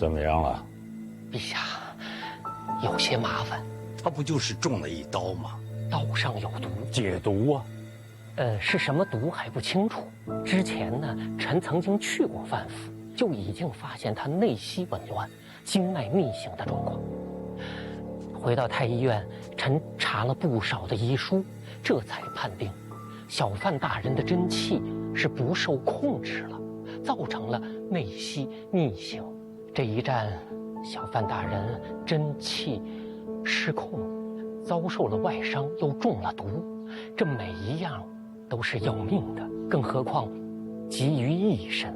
怎么样了？陛下，有些麻烦。他不就是中了一刀吗？刀上有毒，解毒啊？是什么毒还不清楚。之前呢，臣曾经去过范府，就已经发现他内息紊乱、经脉逆行的状况。回到太医院，臣查了不少的医书，这才判定小范大人的真气是不受控制了，造成了内息逆行。这一战，小范大人真气失控，遭受了外伤，又中了毒，这每一样都是要命的，更何况急于一身。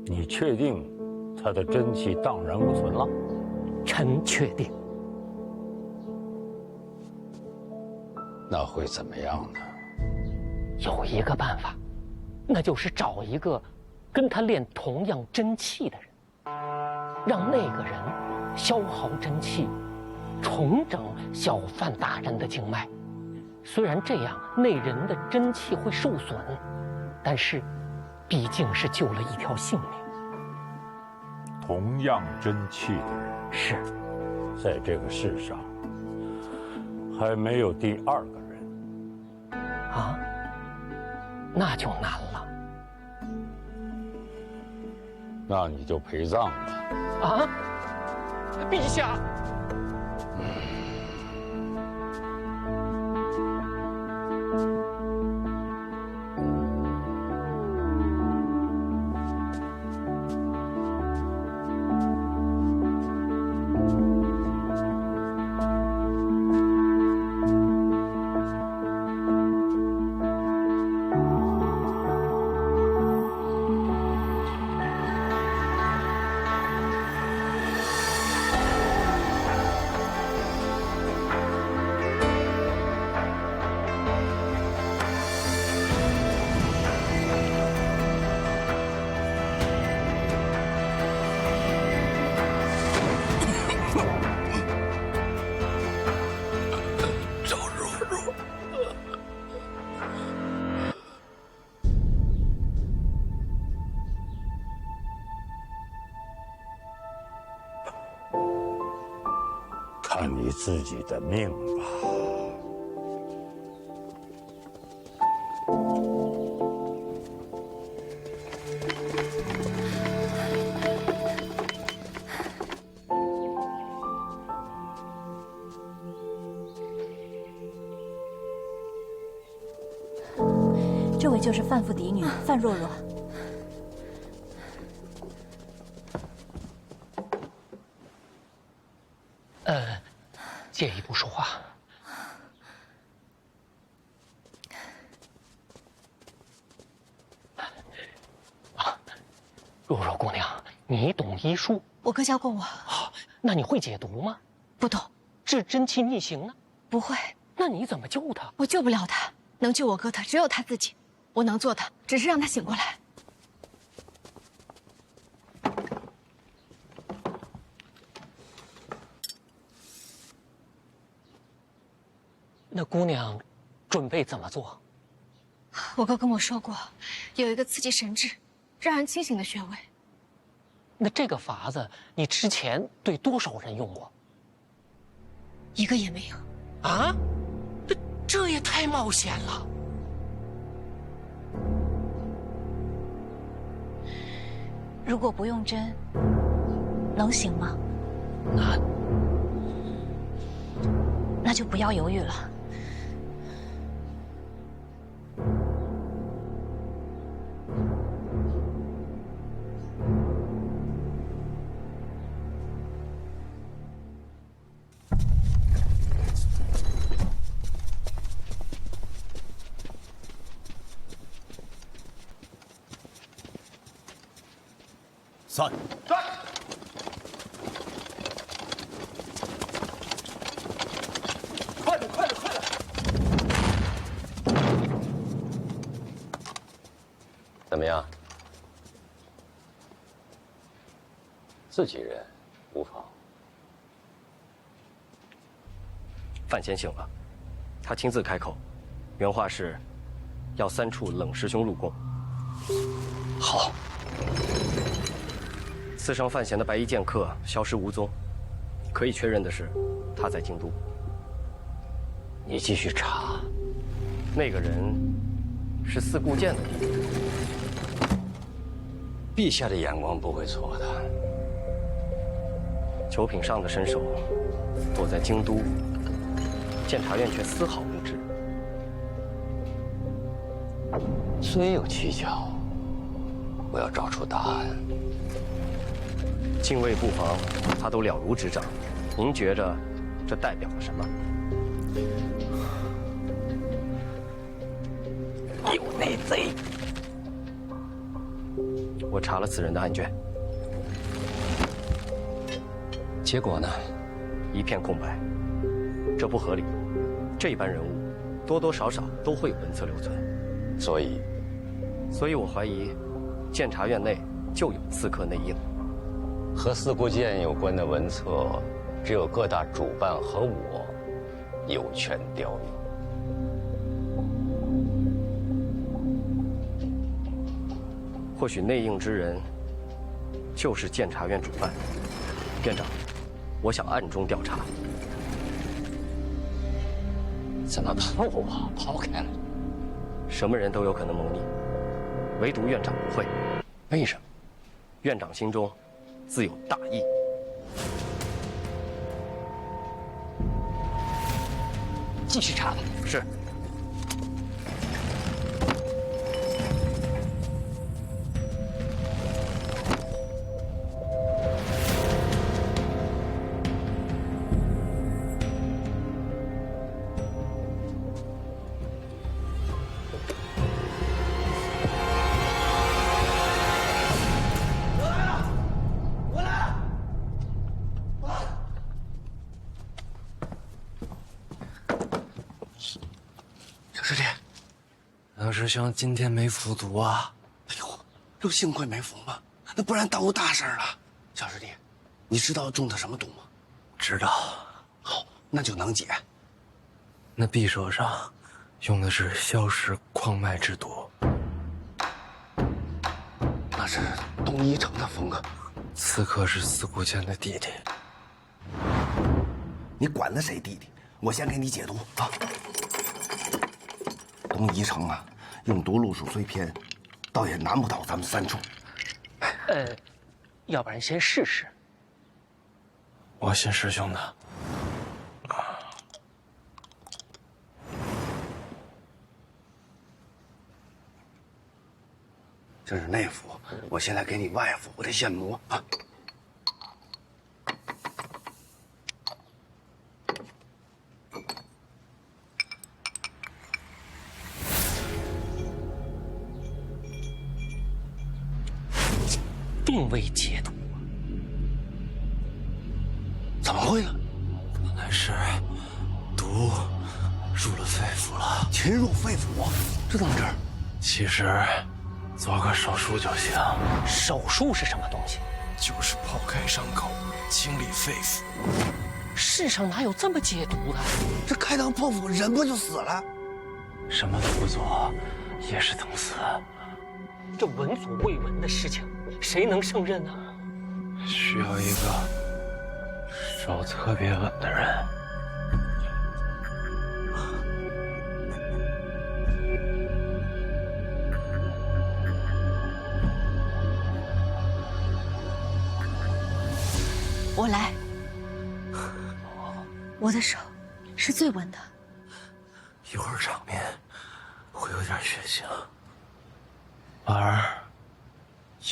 你确定他的真气荡然无存了？臣确定。那会怎么样呢？有一个办法，那就是找一个跟他练同样真气的人，让那个人消耗真气，重整小范大人的经脉。虽然这样那人的真气会受损，但是毕竟是救了一条性命。同样真气的人，是，在这个世上还没有第二个人啊，那就难了。那你就陪葬吧。啊，陛下。看你自己的命吧。这位就是范府嫡女范若若。借一步说话。若若姑娘，你懂医术？我哥教过我。好，那你会解毒吗？不懂。治真气逆行呢？不会。那你怎么救他？我救不了他，能救我哥的只有他自己。我能做的只是让他醒过来。那姑娘准备怎么做？我哥跟我说过，有一个刺激神志、让人清醒的穴位。那这个法子你之前对多少人用过？一个也没有。啊？这也太冒险了。如果不用针，能行吗？那就不要犹豫了。散！站！快点，快点，快点！怎么样？自己人无妨。范闲醒了，他亲自开口，原话是，要3处冷师兄入宫。好。刺伤范闲的白衣剑客消失无踪，可以确认的是，他在京都。你继续查。那个人是四顾剑的弟弟。陛下的眼光不会错的。九品上的身手，躲在京都，监察院却丝毫不知。虽有蹊跷，我要找出答案。禁卫不防，他都了如指掌。您觉着这代表了什么？有内贼。我查了此人的案卷，结果呢？一片空白。这不合理。这般人物，多多少少都会有文册留存。所以我怀疑，监察院内就有刺客内应。和四顾剑有关的文册，只有各大主办和我有权调用。或许内应之人就是监察院主办。院长，我想暗中调查。怎么抛开了？什么人都有可能谋逆，唯独院长不会。为什么？院长心中自有大义。继续查吧。是。老师兄今天没服毒啊？哎呦，这幸亏没服嘛，那不然耽误大事了。小师弟，你知道中的什么毒吗？知道。好，那就能解。那匕首上用的是硝石矿脉之毒，那是东一城的风格。刺客是四顾剑的弟弟。你管他谁弟弟？我先给你解毒啊。东一城啊，用毒路数虽偏，倒也难不倒咱们三处。要不然先试试。我信师兄的。这是内服，我先来给你外服，我得现磨啊。并未解毒，怎么会呢？原来是毒入了肺腑了。侵入肺腑，这怎么治？其实做个手术就行。手术是什么东西？就是剖开伤口，清理肺腑。世上哪有这么解毒的？这开膛破腹，人不就死了？什么都不做，也是等死。这闻所未闻的事情，谁能胜任呢？需要一个手特别稳的人。我来，我的手是最稳的。一会儿场面会有点血腥。婉儿，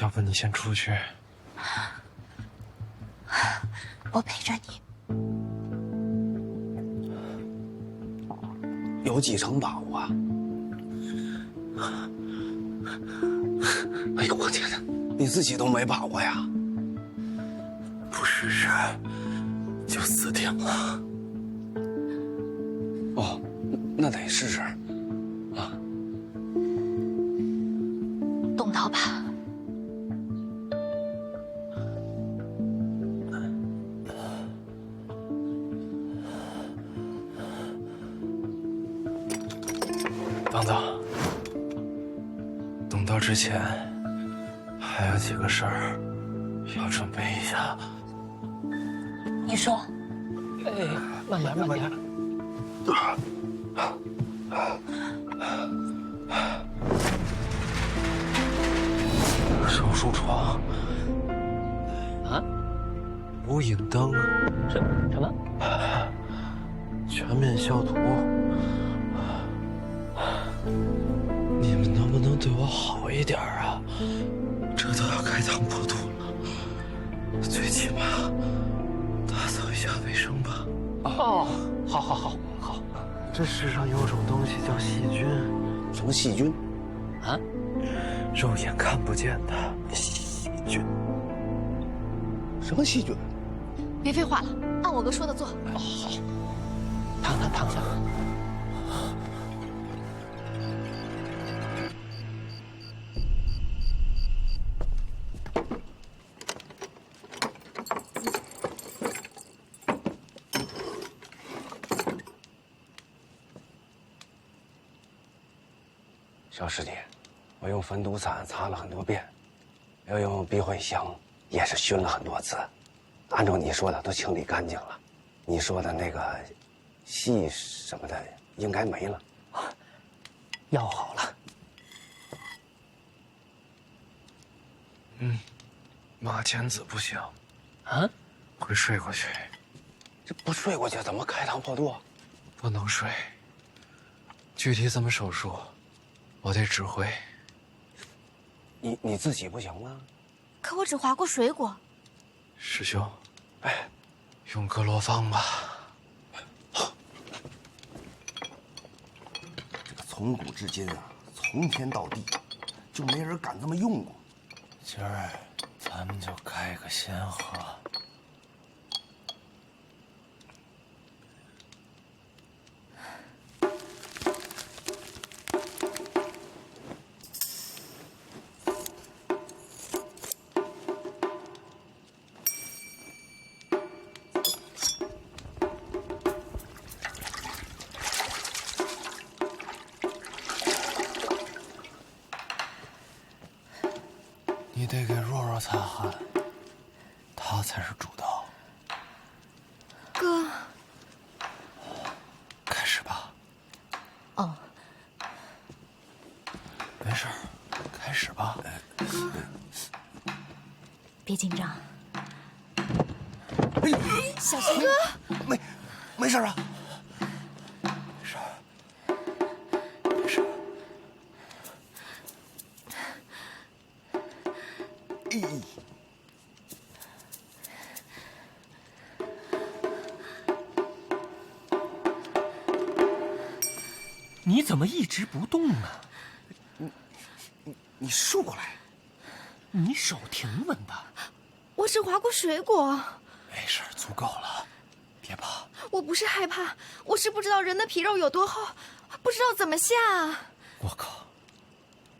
要不你先出去，我陪着你。有几成把握啊？哎呦我天哪，你自己都没把握呀？不试试就死定了。哦，那得试试。动刀吧。等等，动刀之前还有几个事儿要准备一下。你说，哎，慢点，慢点。手术床啊？无影灯。什么？全面消毒。你们能不能对我好一点啊？这都要开膛破肚了，最起码打扫一下卫生吧。哦，好。这世上有种东西叫细菌。什么细菌？啊？肉眼看不见的细菌。什么细菌？别废话了，按我哥说的做。好，躺下。小师弟，我用焚毒伞擦了很多遍，又用避秽香也是熏了很多次，按照你说的都清理干净了。你说的那个细什么的应该没了。药好了。马千子不行，啊？会睡过去。这不睡过去怎么开膛破肚？不能睡。具体怎么手术，我得指挥。你自己不行吗？可我只划过水果。师兄，用格罗方吧。这个从古至今啊，从天到地，就没人敢这么用过。今儿咱们就开个先河。你得给若若擦汗，她才是主刀。哥，开始吧。哦，没事儿，开始吧。别紧张。哎呦，小心哥，没事啊。没事儿，没事儿。你怎么一直不动呢？你竖过来。你手挺稳的。我只划过水果。没事儿，足够了，别怕。我不是害怕，我是不知道人的皮肉有多厚，不知道怎么下。我靠，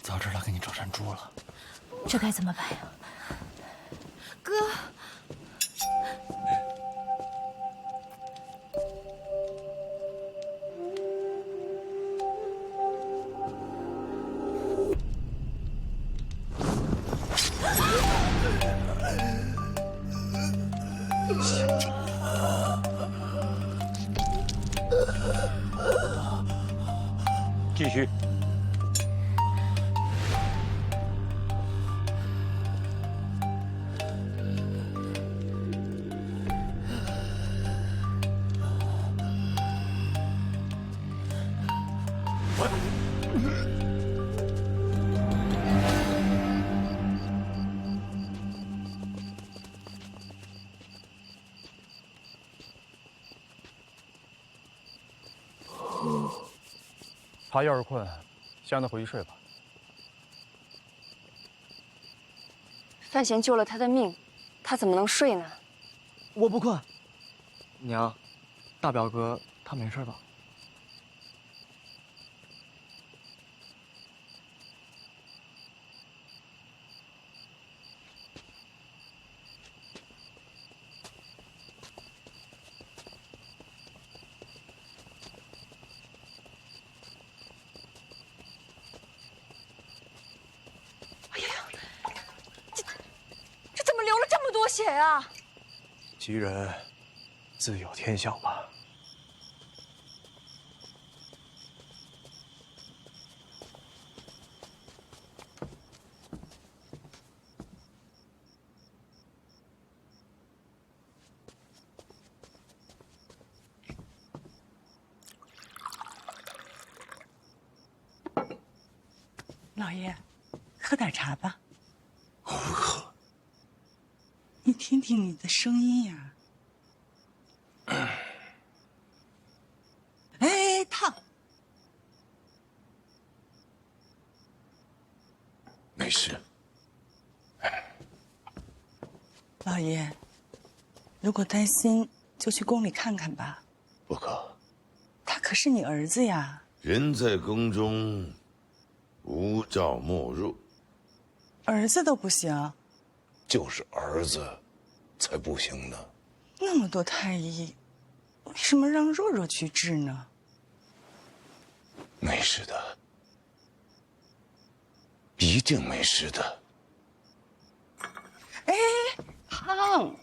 早知道给你装山猪了。这该怎么办呀？哥，继续。他要是困，先让他回去睡吧。范闲救了他的命，他怎么能睡呢？我不困。娘，大表哥他没事吧？这怎么流了这么血呀！吉人自有天相吧。老爷，喝点茶吧。我不喝。你听听你的声音呀。哎，烫！没事。老爷，如果担心，就去宫里看看吧。不可。他可是你儿子呀。人在宫中，无照莫入。儿子都不行。就是儿子，才不行呢。那么多太医，为什么让若若去治呢？没事的，一定没事的。哎，烫！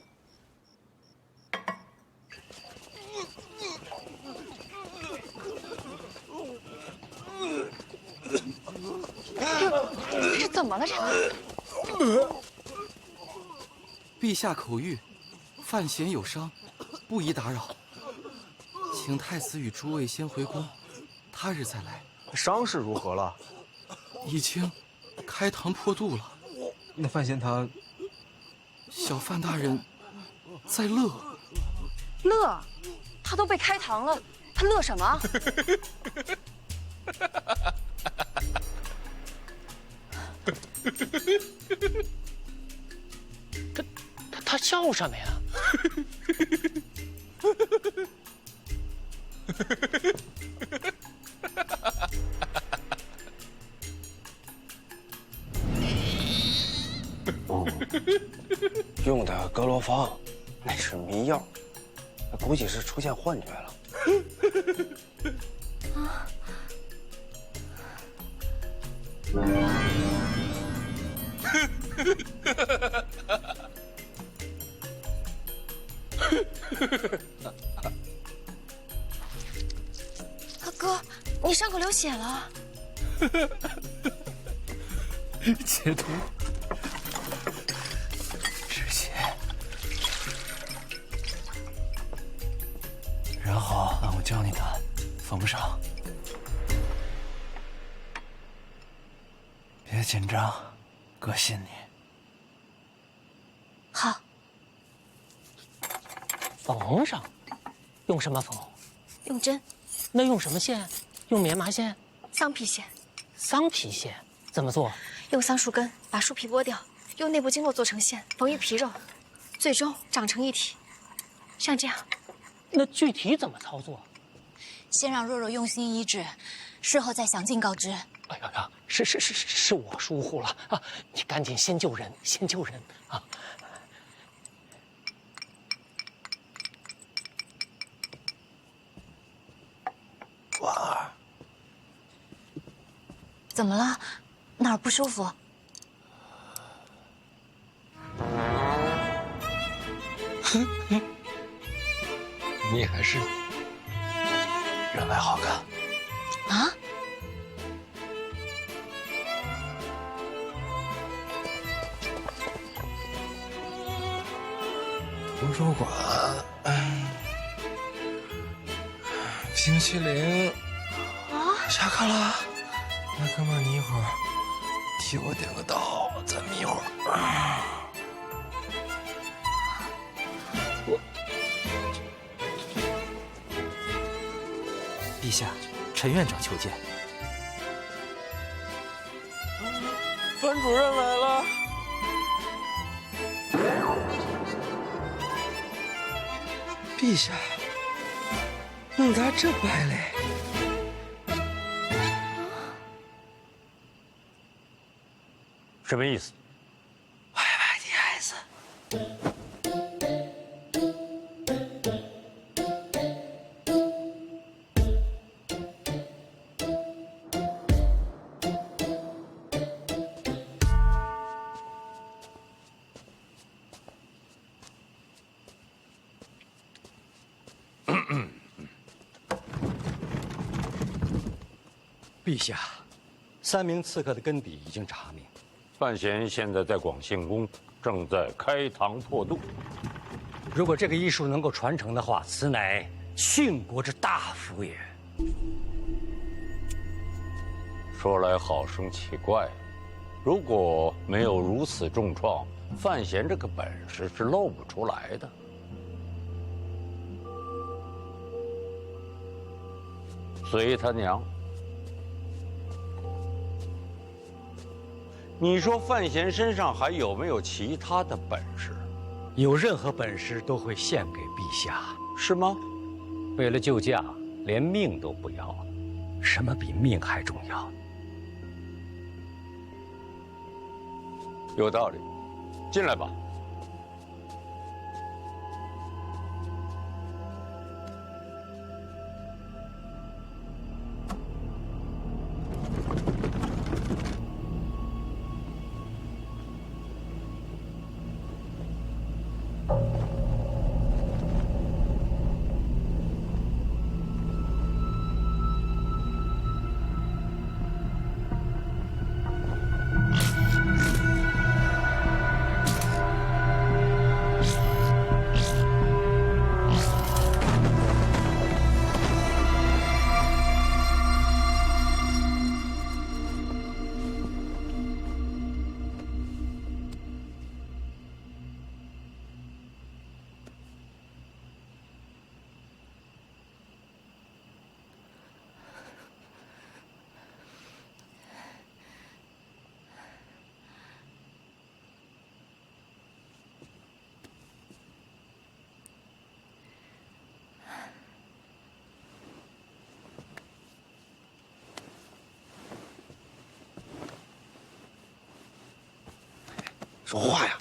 这怎么了？这陛下口谕，范闲有伤，不宜打扰，请太子与诸位先回宫，他日再来。伤势如何了？已经开膛破肚了。那范闲他，小范大人在乐。乐？他都被开膛了，他乐什么？他笑什么呀？用的格罗方，那是迷药，估计是出现幻觉了。啊！哥，你伤口流血了。解毒。止血。然后按我教你的缝上。别紧张，哥信你。好。缝上，用什么缝？用针。那用什么线？用棉麻线？桑皮线。桑皮线怎么做？用桑树根把树皮剥掉，用内部经络做成线，缝于皮肉，最终长成一体，像这样。那具体怎么操作？先让若若用心医治，事后再详尽告知。哎呀呀，是我疏忽了啊！你赶紧先救人，先救人啊！婉儿，怎么了？哪儿不舒服？你还是原来好看啊！图书馆，冰淇淋啊！下课了，那哥们儿，你一会儿替我点个到，咱们一会儿。陛下，陈院长求见。班主任来了。陛下，弄咋这白嘞？什么意思？歪歪的孩子。陛下，3名刺客的根底已经查明。范闲现在在广信宫，正在开膛破肚。如果这个医术能够传承的话，此乃殉国之大福也。说来好生奇怪，如果没有如此重创，范闲这个本事是露不出来的。随他娘。你说范闲身上还有没有其他的本事？有任何本事都会献给陛下，是吗？为了救驾，连命都不要，什么比命还重要？有道理，进来吧。说话呀！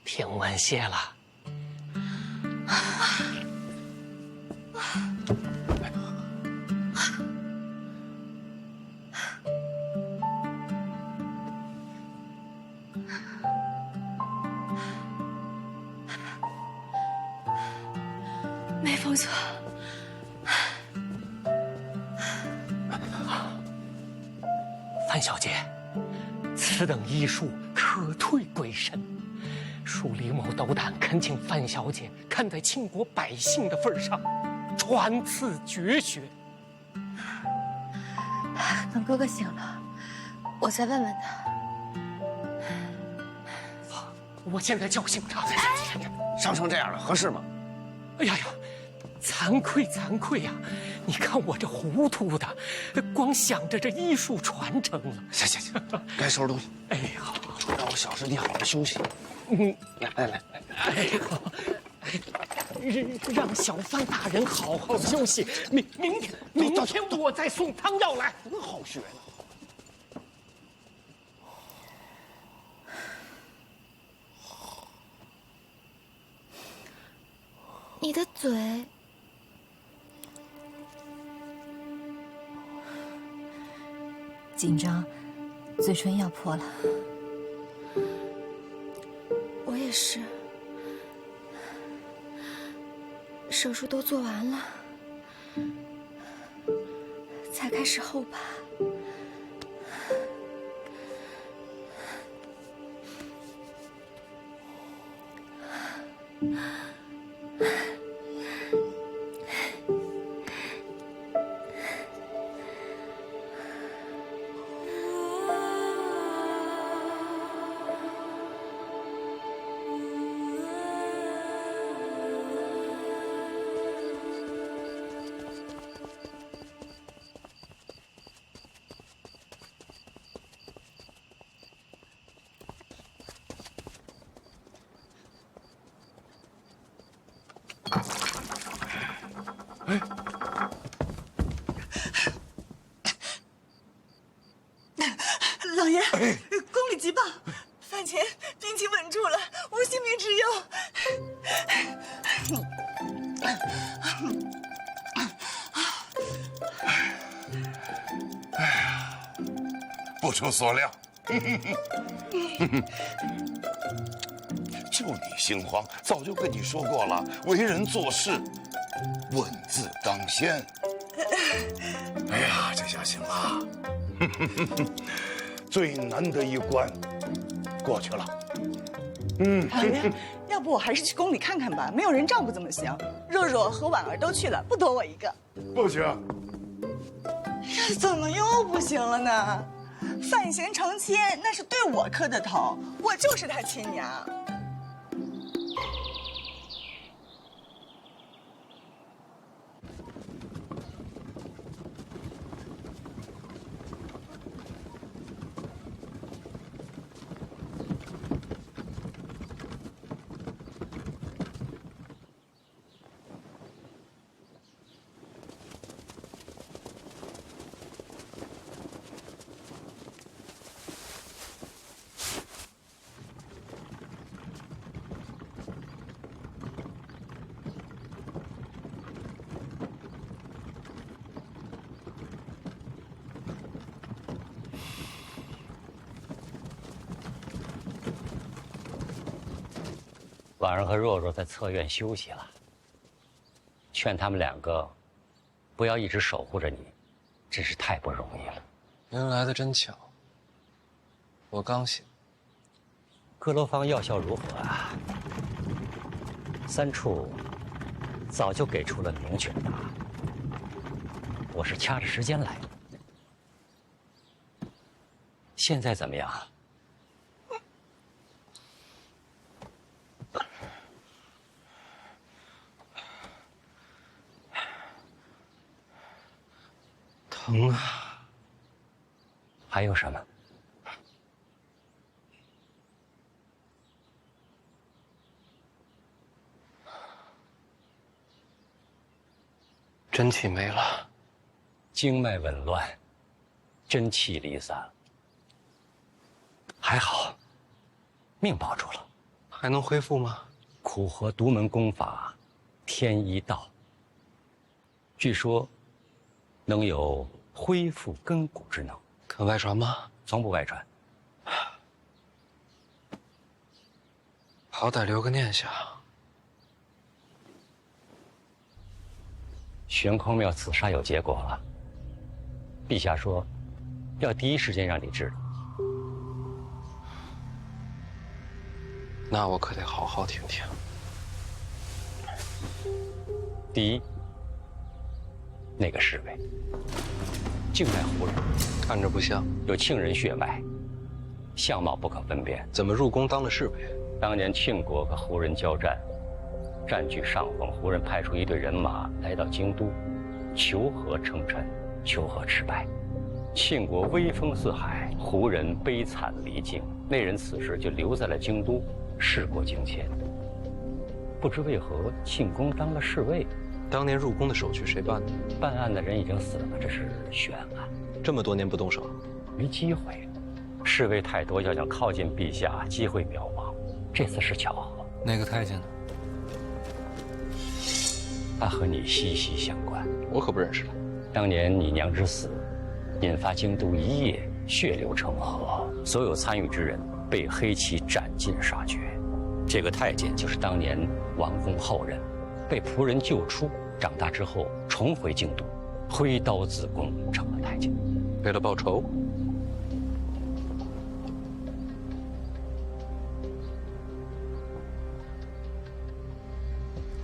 听闻谢了。没放错。范小姐，此等医术可退鬼神。恕李某斗胆恳请范小姐看在倾国百姓的份上，传赐绝学。等哥哥醒了，我再问问他。我现在叫醒他。伤成这样了，合适吗？哎呀呀，惭愧惭愧呀！你看我这糊涂的，光想着这医术传承了。行，该收拾东西。哎呀，让我小师弟好好休息。来。哎呀，让小范大人好好休息。明天我再送汤药来。真好学呢。你的嘴紧张，嘴唇要破了。我也是，手术都做完了，才开始后怕。老爷，宫里急报，范前病情稳住了，无性命之忧。不出所料。就你心慌，早就跟你说过了，为人做事，稳字当先。哎呀，这下行了，最难的一关过去了。老爷，要不我还是去宫里看看吧，没有人照顾怎么行？若若和婉儿都去了，不多我一个。不行。这怎么又不行了呢？范闲成亲，那是对我磕的头，我就是他亲娘。婉儿和若若在侧院休息了，劝他们两个不要一直守护着你，真是太不容易了。您来的真巧，我刚醒。阁楼坊药效如何啊？三处早就给出了明确的答案，我是掐着时间来的。现在怎么样？疼啊！还有什么？真气没了，经脉紊乱，真气离散。还好，命保住了。还能恢复吗？苦荷独门功法，天一道。据说能有恢复根骨之能。肯外传吗？从不外传。好歹留个念想。玄空庙刺杀有结果了，陛下说要第一时间让你知道。那我可得好好听听。第一，那个侍卫，静脉胡人，看着不像，有庆人血脉，相貌不可分辨。怎么入宫当了侍卫？当年庆国和胡人交战，占据上风，胡人派出一队人马来到京都，求和称臣，求和失败。庆国威风四海，胡人悲惨离境。那人此时就留在了京都，事过境迁。不知为何庆公当了侍卫。当年入宫的手续谁办的？办案的人已经死了，这是悬案。这么多年不动手，没机会。侍卫太多，要想靠近陛下，机会渺茫。这次是巧合。那个太监呢？他和你息息相关。我可不认识他。当年你娘之死，引发京都一夜血流成河，所有参与之人被黑旗斩尽杀绝。这个太监就是当年王公后人，被仆人救出，长大之后重回京都，挥刀自宫，成了太监。为了报仇？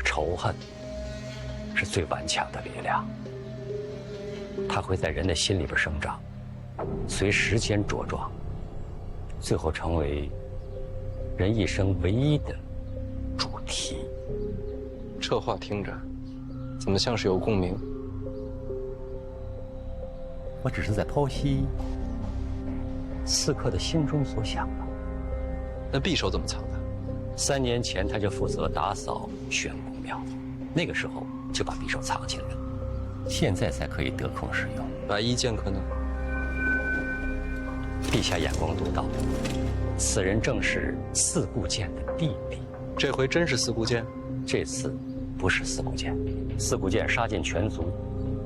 仇恨是最顽强的力量，它会在人的心里边生长，随时间茁壮，最后成为人一生唯一的主题。这话听着，怎么像是有共鸣？我只是在剖析刺客的心中所想的。那匕首怎么藏的？3年前他就负责打扫玄公庙，那个时候就把匕首藏起来了，现在才可以得空使用。白衣剑客呢？陛下眼光独到，此人正是四顾剑的弟弟。这回真是四顾剑？这次不是四顾剑，四顾剑杀尽全族，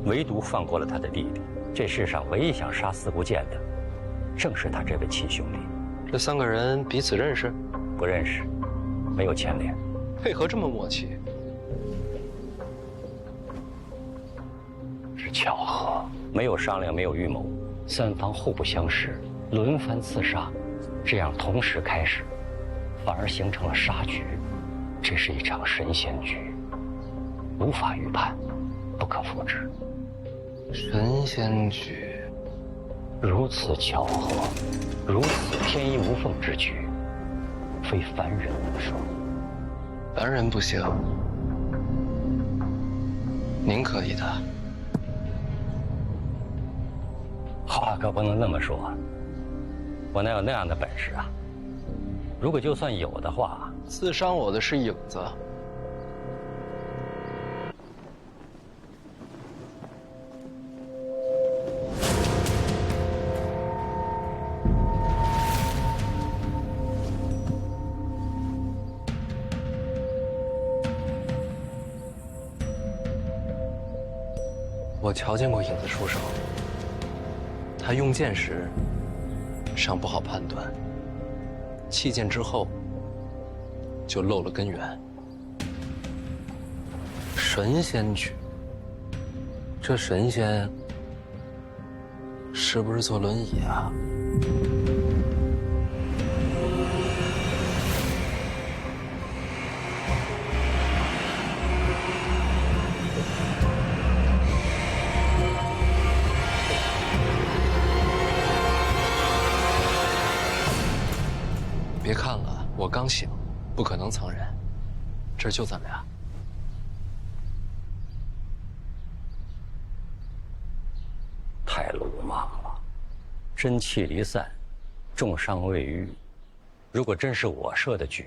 唯独放过了他的弟弟。这世上唯一想杀四顾剑的，正是他这位亲兄弟。这3个人彼此认识？不认识，没有牵连。配合这么默契，是巧合，没有商量，没有预谋，三方互不相识，轮番刺杀，这样同时开始，反而形成了杀局。这是一场神仙局，无法预判，不可复制。神仙局，如此巧合，如此天衣无缝之局，非凡人能说。凡人不行，您可以的。话可不能那么说，我哪有那样的本事啊？如果就算有的话，刺伤我的是影子。我瞧见过影子出手，他用剑时尚不好判断，弃剑之后就漏了根源。神仙局，这神仙是不是坐轮椅啊？别看了，我刚醒，不可能藏人，这儿就咱俩。太鲁莽了，真气离散，重伤未愈。如果真是我设的局，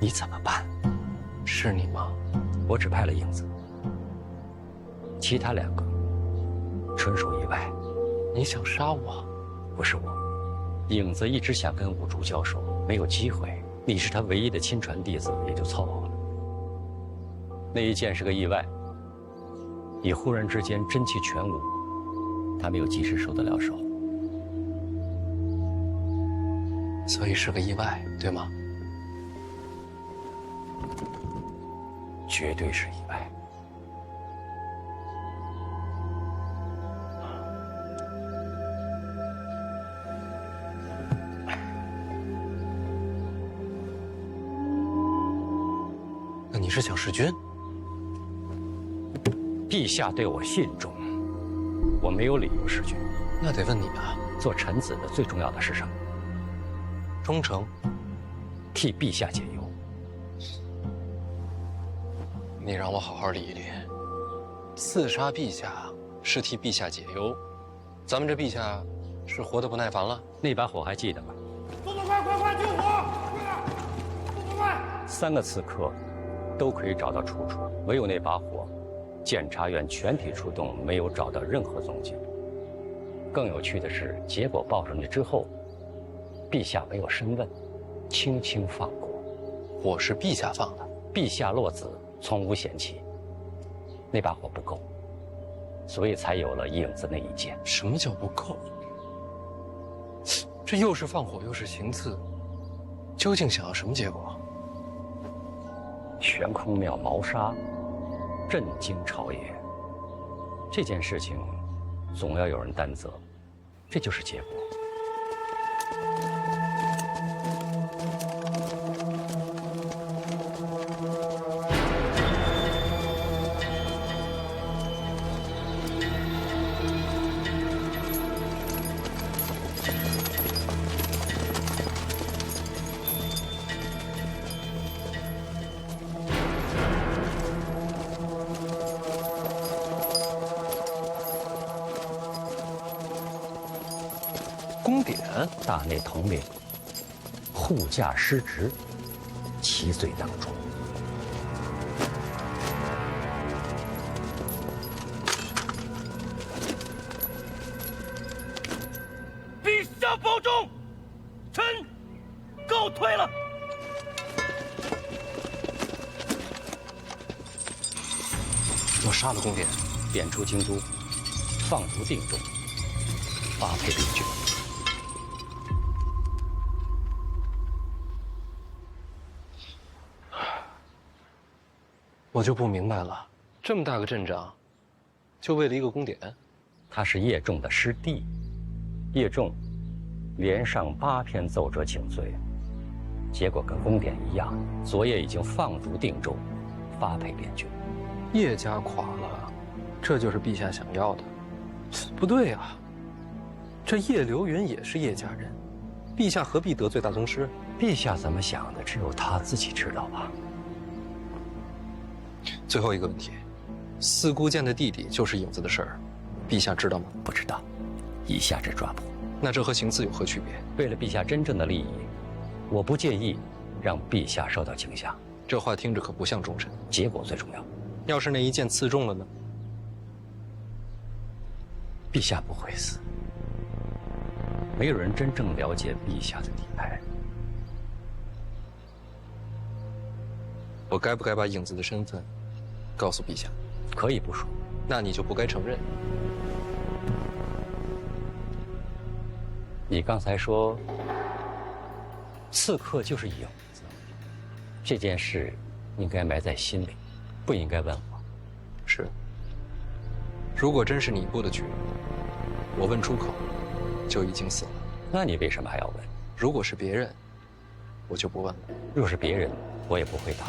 你怎么办？是你吗？我只派了影子。其他两个纯属意外。你想杀我？不是我，影子一直想跟五竹交手，没有机会。你是他唯一的亲传弟子，也就凑合了。那一剑是个意外，你忽然之间真气全无，他没有及时收得了手，所以是个意外，对吗？绝对是意外。你是想弑君？陛下对我信重，我没有理由弑君。那得问你啊，做臣子的最重要的是什么？忠诚，替陛下解忧。你让我好好理一理。刺杀陛下是替陛下解忧，咱们这陛下是活得不耐烦了？那把火还记得吗？动作快，快快救火！动作快！3个刺客都可以找到出处，唯有那把火，检察院全体出动，没有找到任何踪迹。更有趣的是，结果报上去之后，陛下没有深问，轻轻放过。火是陛下放的，陛下落子，从无嫌弃。那把火不够，所以才有了影子那一剑。什么叫不够？这又是放火又是行刺，究竟想要什么结果？悬空庙谋杀，震惊朝野。这件事情总要有人担责，这就是结果。宫典，大内统领护驾失职，其罪当诛。陛下保重，臣告退了。我杀了宫典，贬出京都，放逐定州，发配边郡。我就不明白了，这么大个阵仗，就为了一个宫典？他是叶仲的师弟，叶仲连上8篇奏折请罪，结果跟宫典一样，昨夜已经放逐定州，发配边郡。叶家垮了，这就是陛下想要的？不对啊，这叶流云也是叶家人，陛下何必得罪大宗师？陛下怎么想的，只有他自己知道吧。最后一个问题，四姑见的弟弟就是影子的事儿，陛下知道吗？不知道，一下子抓捕。那这和行刺有何区别？为了陛下真正的利益，我不介意让陛下受到惊吓。这话听着可不像忠臣。结果最重要。要是那一箭刺中了呢？陛下不会死。没有人真正了解陛下的底牌。我该不该把影子的身份告诉陛下？可以不说。那你就不该承认。你刚才说刺客就是影子，这件事应该埋在心里，不应该问我。是。如果真是你布的局，我问出口就已经死了。那你为什么还要问？如果是别人，我就不问了。若是别人，我也不会答。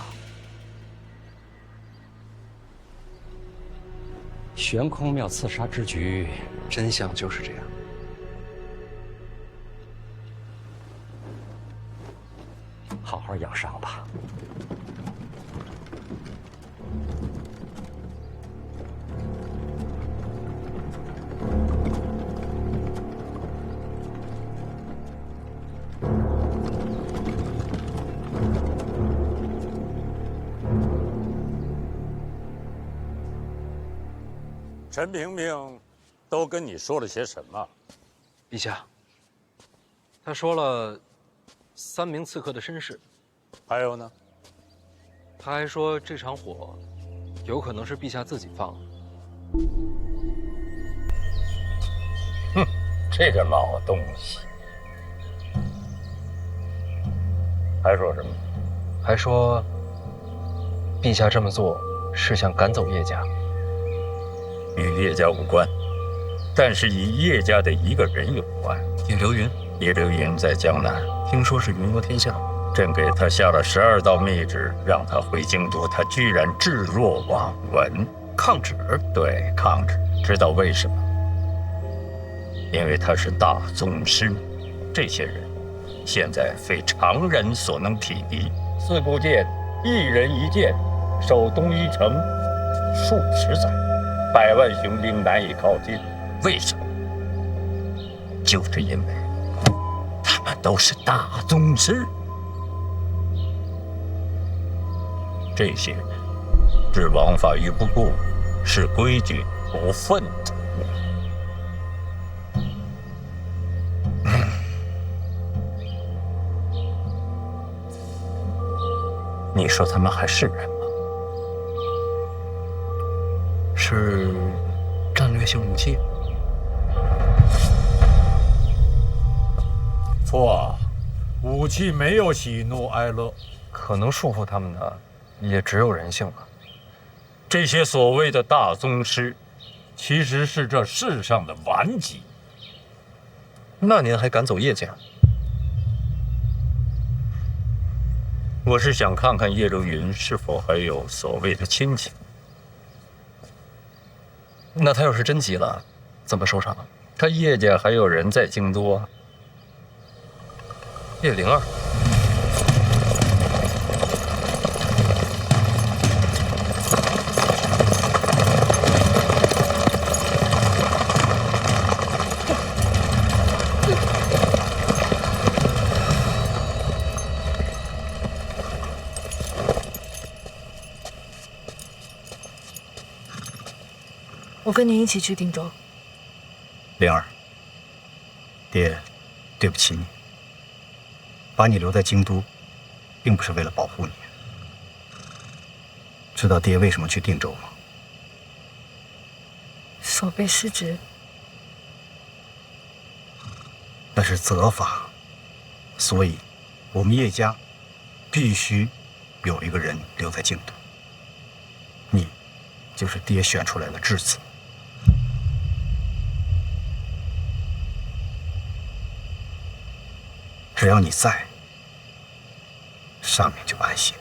悬空庙刺杀之局，真相就是这样。好好养伤吧。陈萍萍都跟你说了些什么？陛下，他说了3名刺客的身世，还有呢？他还说这场火有可能是陛下自己放的。哼，这个老东西。还说什么？还说陛下这么做是想赶走叶家。与叶家无关，但是与叶家的一个人有关。叶流云。叶流云在江南，听说是云游天下。朕给他下了12道密旨，让他回京都，他居然置若罔闻，抗旨。对，抗旨。知道为什么？因为他是大宗师，这些人现在非常人所能匹敌。4部剑，1人1剑，守东一城数十载。100万雄兵难以靠近，为什么？就是因为他们都是大宗师。这些人置王法于不顾，视规矩不粪土。你说他们还是人吗？是战略性武器。错，武器没有喜怒哀乐，可能束缚他们的也只有人性了。这些所谓的大宗师，其实是这世上的顽疾。那您还赶走叶家？我是想看看叶流云是否还有所谓的亲情。那他要是真急了，怎么收场？他叶家还有人在京都啊。叶灵儿。我跟您一起去定州。灵儿，爹，对不起你。把你留在京都，并不是为了保护你。知道爹为什么去定州吗？手被失职，那是责罚，所以，我们叶家必须有一个人留在京都。你，就是爹选出来的质子。只要你在，上面就安心。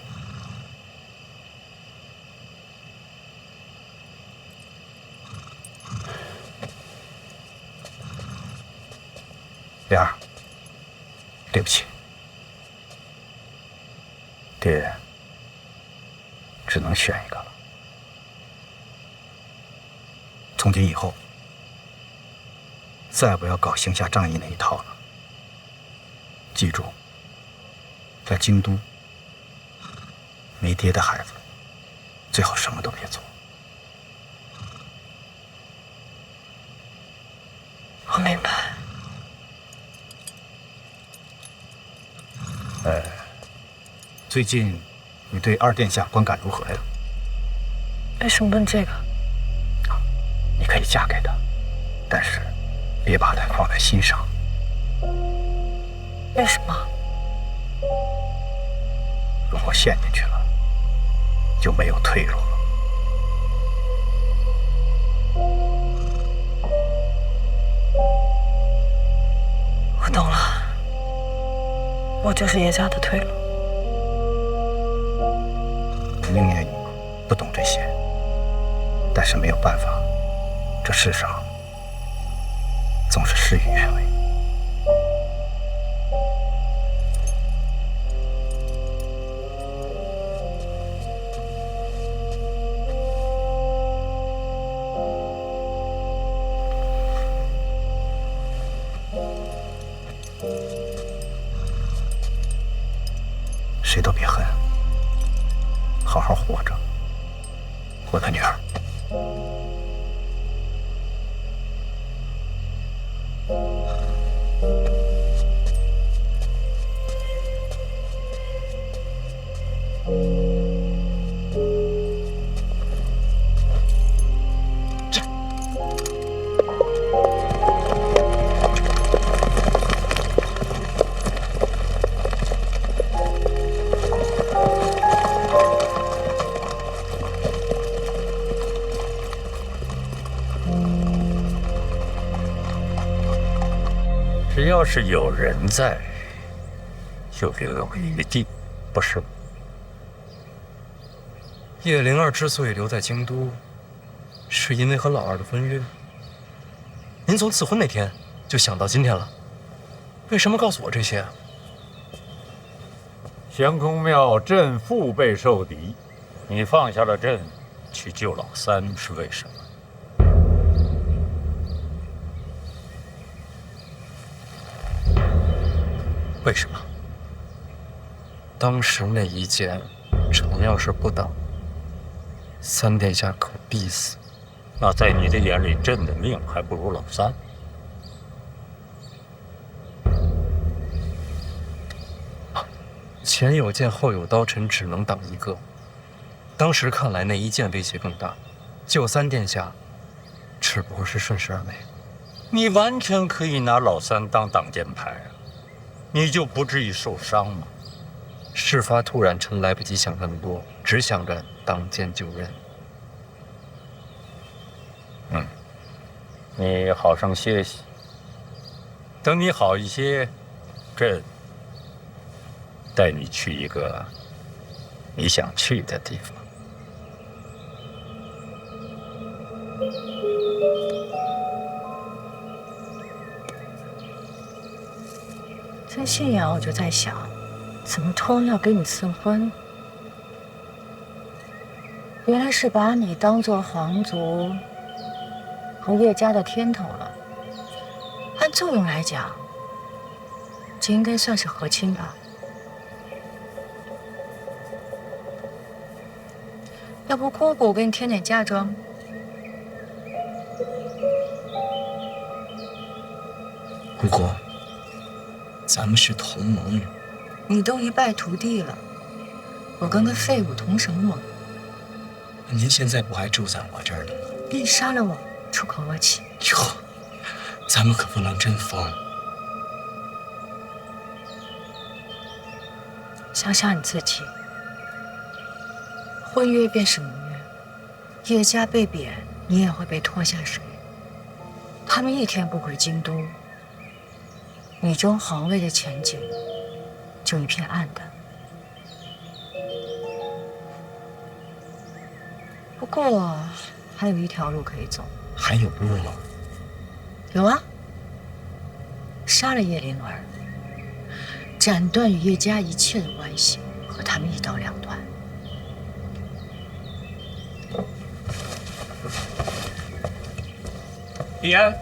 莲儿，对不起，爹只能选一个了。从今以后，再不要搞行侠仗义那一套了。记住，在京都，没爹的孩子，最好什么都别做。我明白。最近你对二殿下观感如何呀？为什么问这个？你可以嫁给他，但是别把他放在心上。为什么？如果陷进去了，就没有退路了。我懂了，我就是叶家的退路。宁念你不懂这些，但是没有办法，这世上总是事与愿违。谁都别恨，好好活着，我的女儿。只要是有人在，就留有余地，不是吗？叶灵儿之所以留在京都，是因为和老二的婚约。您从赐婚那天就想到今天了，为什么告诉我这些啊？降空庙朕腹背受敌，你放下了朕，去救老三是为什么？为什么？当时那一剑，臣要是不挡，三殿下可必死。那在你的眼里，朕的命还不如老三。前有剑，后有刀，臣只能挡一个。当时看来，那一剑威胁更大，救三殿下，只不过是顺势而为。你完全可以拿老三当挡箭牌啊！你就不至于受伤吗？事发突然，臣来不及想那么多，只想着当剑就任。你好生歇息。等你好一些，朕带你去一个你想去的地方。在信阳，我就在想，怎么突然要给你赐婚？原来是把你当做皇族和叶家的天头了。按作用来讲，这应该算是和亲吧。要不姑姑，我给你添点嫁妆。姑姑，咱们是同盟。你都一败涂地了，我跟个废物同什么盟？您现在不还住在我这儿呢吗？你杀了我，出口恶气。哟，咱们可不能真疯。想想你自己，婚约便是盟约，叶家被贬，你也会被拖下水。他们一天不回京都，你中皇位的前景就一片暗淡。不过还有一条路可以走。还有路吗？有啊，杀了叶灵儿，斩断与叶家一切的关系，和他们一刀两断。李安，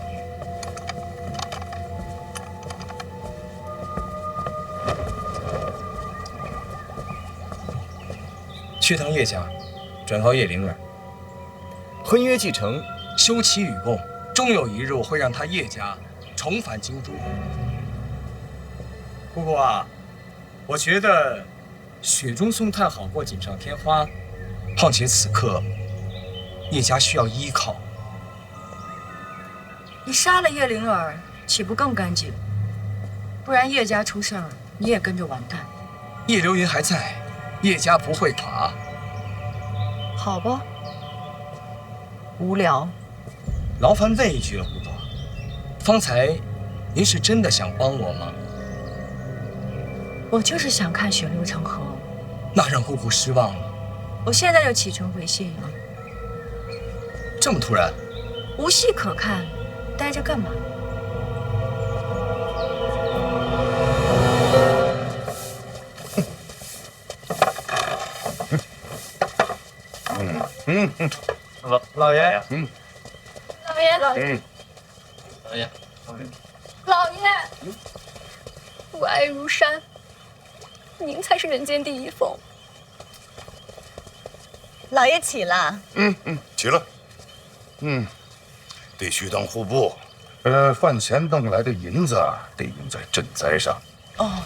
去趟叶家，转告叶灵儿，婚约既成，休戚与共，终有一日我会让他叶家重返京都。姑姑啊，我觉得雪中送炭好过锦上添花，况且此刻叶家需要依靠。你杀了叶灵儿，岂不更干净？不然叶家出事儿，你也跟着完蛋。叶流云还在，叶家不会垮。好吧，无聊。劳烦问一句了，姑姑，方才您是真的想帮我吗？我就是想看血流成河。那让姑姑失望了。我现在就启程回谢营。这么突然？无戏可看，待着干嘛？老爷呀，老爷，老爷，老爷，父爱如山，您才是人间第一凤。老爷起了。起了。得须当户部，范闲弄来的银子得用在赈灾上。哦。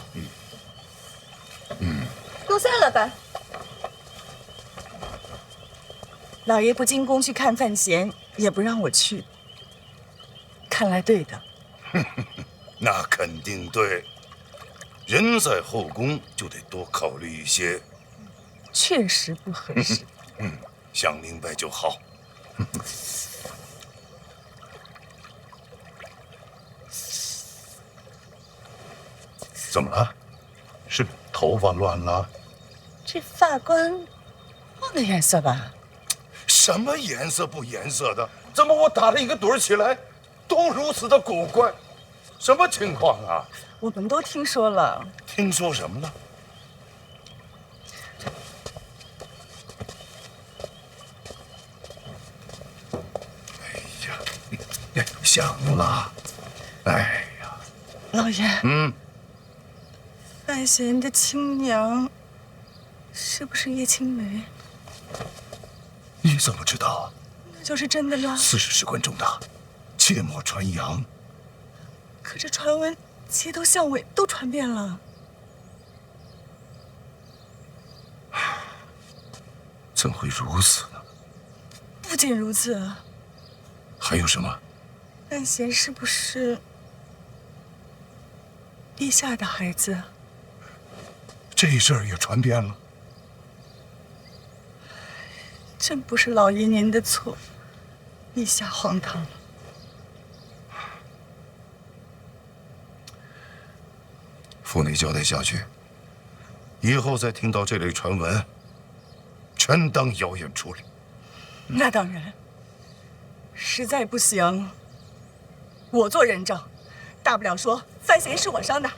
都散了吧。老爷不进宫去看范闲，也不让我去，看来对的。那肯定对。人在后宫就得多考虑一些。确实不合适。想明白就好。怎么了？是头发乱了？这发冠换个颜色吧。什么颜色不颜色的？怎么我打了一个盹起来，都如此的古怪？什么情况啊？我们都听说了。听说什么了？哎呀，想了。哎呀，老爷。范闲的亲娘是不是叶青梅？你怎么知道？那就是真的了。此事事关重大，切莫传扬。可这传闻街头巷尾都传遍了。怎会如此呢？不仅如此，还有什么？范闲是不是陛下的孩子？这事儿也传遍了。真不是老爷您的错，陛下荒唐了。府内交代下去，以后再听到这类传闻，全当谣言处理。那当然，实在不行，我做人证，大不了说范闲是我伤的。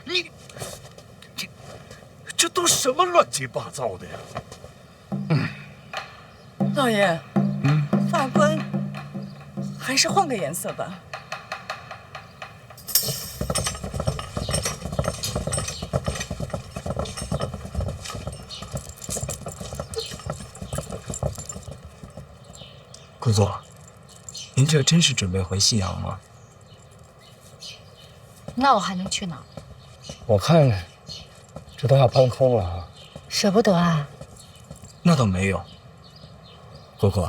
这都什么乱七八糟的呀！老爷，发冠还是换个颜色吧。顾座，您这真是准备回西阳吗？那我还能去哪？我看这都要搬空了啊。舍不得啊？那倒没有。姑姑，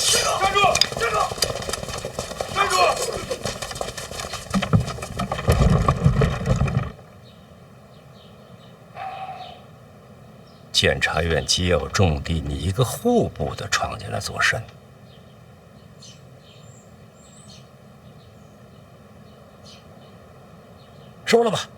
站住！站住！站住！监察院机要重地，你一个户部的闯进来作甚？说了吧。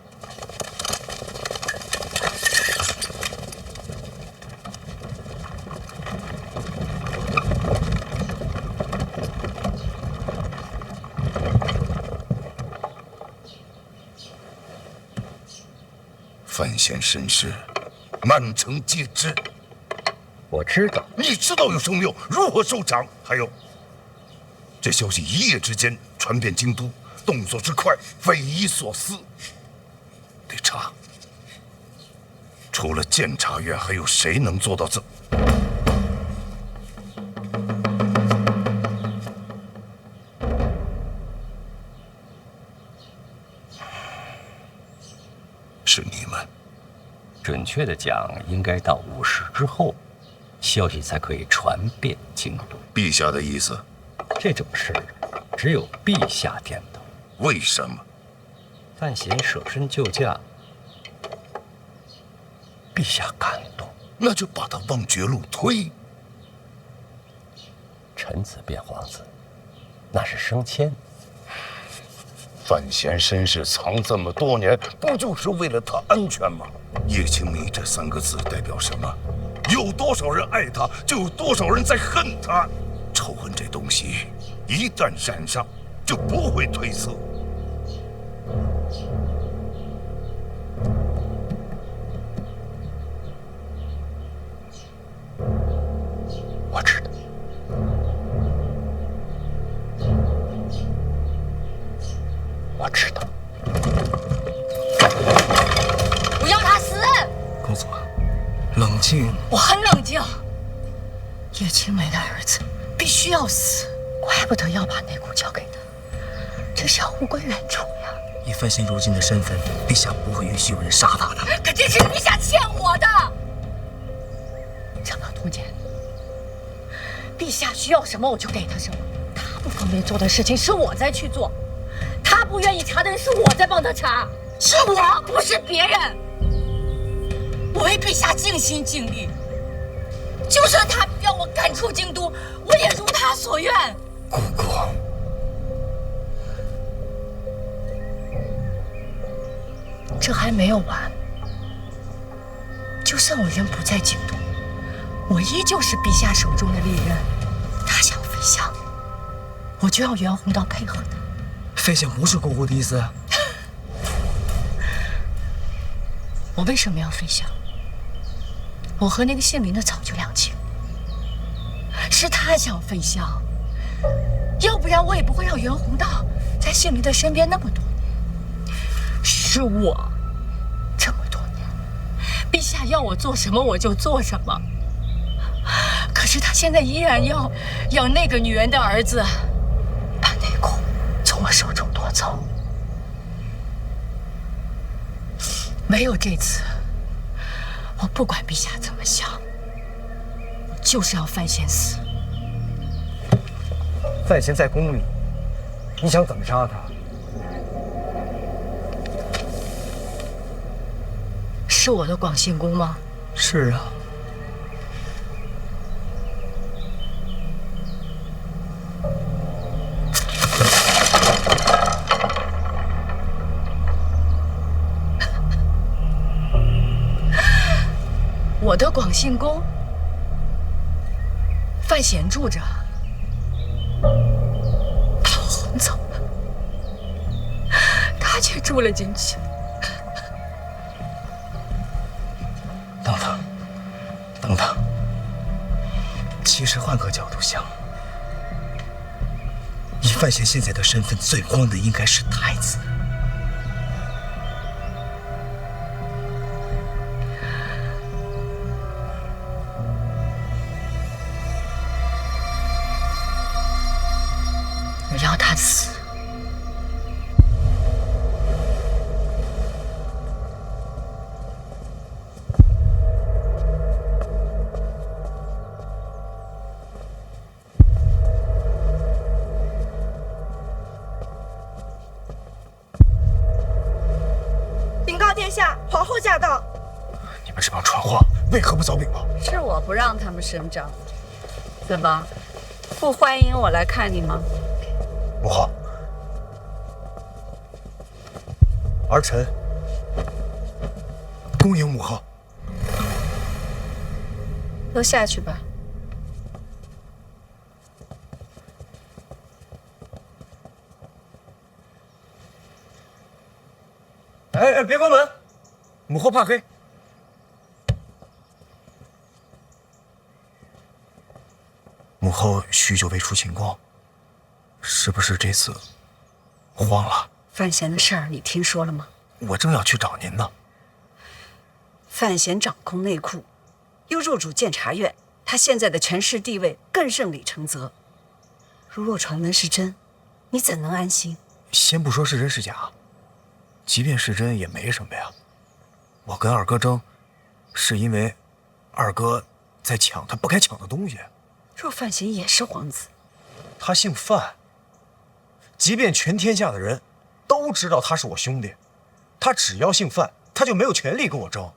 范闲身世，满城皆知。我知道。你知道有什么用？如何收场？还有，这消息一夜之间传遍京都，动作之快，匪夷所思。得查。除了监察院，还有谁能做到这？是你们。准确的讲，应该到午时之后，消息才可以传遍京都。陛下的意思？这种事只有陛下点头。为什么？范闲舍身救驾，陛下感动，那就把他往绝路推。臣子变皇子，那是升迁。范闲身世藏这么多年，不就是为了他安全吗？叶青梅这3个字代表什么？有多少人爱他，就有多少人在恨他。仇恨这东西，一旦染上，就不会褪色。我知道。我知道。不要他死！公主，冷静。我很冷静。叶青梅的儿子必须要死，怪不得要把内骨交给他，这是要物归原主呀。以范闲如今的身份，陛下不会允许有人杀他的。可这是陛下欠我的。讲到出见。陛下需要什么我就给他什么，他不方便做的事情是我在去做，他不愿意查的人是我在帮他查，是我，不是别人。我为陛下尽心尽力，就算他要我赶出京都，我也如他所愿。姑姑，这还没有完。就算我人不在京都，我依旧是陛下手中的利刃。他想飞翔，我就要袁宏道配合他。飞翔不是姑姑的意思。我为什么要飞翔？我和那个姓林的早就两清，是他想飞翔，要不然我也不会让袁宏道在姓林的身边那么多年。是我这么多年，陛下要我做什么我就做什么。可是他现在依然要那个女人的儿子把内裤从我手中夺走。没有这次，我不管陛下怎么想，我就是要范闲死。范闲在宫里，你想怎么杀他？是我的广信宫吗？是啊。我的广信宫，范闲住着，陶虹走了，他却住了进去。等等，等等。其实换个角度想，以范闲现在的身份，最慌的应该是太子。你让他死。禀告殿下，皇后驾到。你们这帮蠢货，为何不早禀报？是我不让他们声张，怎么不欢迎我来看你吗？母后，儿臣恭迎母后。都下去吧。哎，别关门，母后怕黑。母后许久未出寝宫，是不是这次慌了？范闲的事儿你听说了吗？我正要去找您呢。范闲掌控内库，又入主监察院，他现在的权势地位更胜李承泽。如若传闻是真，你怎能安心？先不说是真是假，即便是真也没什么呀。我跟二哥争，是因为二哥在抢他不该抢的东西。若范闲也是皇子，他姓范，即便全天下的人都知道他是我兄弟，他只要姓范，他就没有权利跟我争。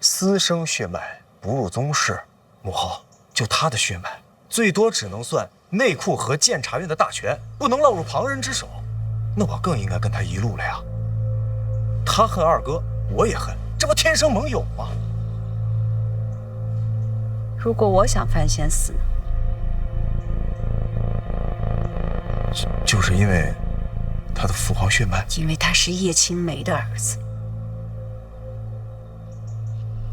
私生血脉不入宗室，母后，就他的血脉，最多只能算内库和监察院的大权，不能落入旁人之手。那我更应该跟他一路了呀。他恨二哥，我也恨，这不天生盟友吗？如果我想范闲死呢？就是因为他的父皇血脉，因为他是叶青梅的儿子。